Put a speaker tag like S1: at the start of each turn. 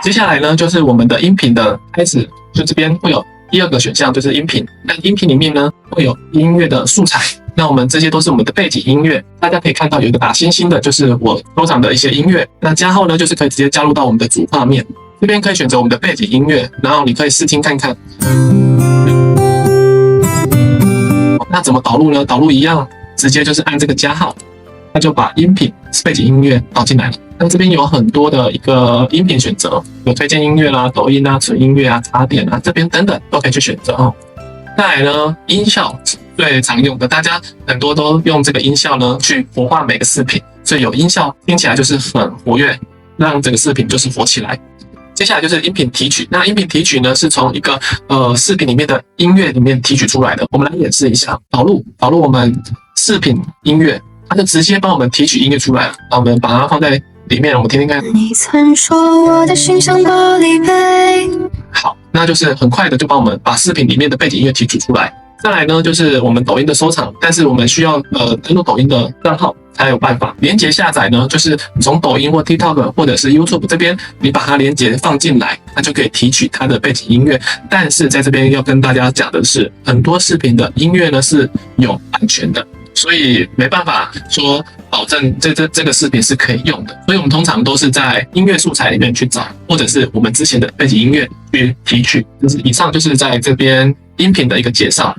S1: 接下来呢，就是我们的音频的开始，就这边会有第二个选项，就是音频。那音频里面呢，会有音乐的素材。那我们这些都是我们的背景音乐，大家可以看到有一个打星星的，就是我收藏的一些音乐。那加号呢，就是可以直接加入到我们的主画面。这边可以选择我们的背景音乐，然后你可以试听看看。那怎么导入呢？导入一样，直接就是按这个加号，那就把音频背景音乐导进来了。那这边有很多的一个音频选择，有推荐音乐啦、抖音啊、纯音乐啊、插点啊，这边等等都可以去选择哦。再来呢，音效最常用的，大家很多都用这个音效呢去活化每个视频，所以有音效听起来就是很活跃，让这个视频就是活起来。接下来就是音频提取，那音频提取呢是从一个视频里面的音乐里面提取出来的。我们来演示一下，导入我们视频音乐，它就直接帮我们提取音乐出来了。那我们把它放在里面，我们听听看。
S2: 你曾说我的心像玻璃杯。
S1: 好，那就是很快的就帮我们把视频里面的背景音乐提取出来。再来呢，就是我们抖音的收藏，但是我们需要登录抖音的账号才有办法。连结下载呢，就是你从抖音或 TikTok 或者是 YouTube 这边，你把它连结放进来，那就可以提取它的背景音乐。但是在这边要跟大家讲的是，很多视频的音乐呢是有版权的，所以没办法说保证这个视频是可以用的。所以我们通常都是在音乐素材里面去找，或者是我们之前的背景音乐去提取。以上就是在这边音频的一个介绍。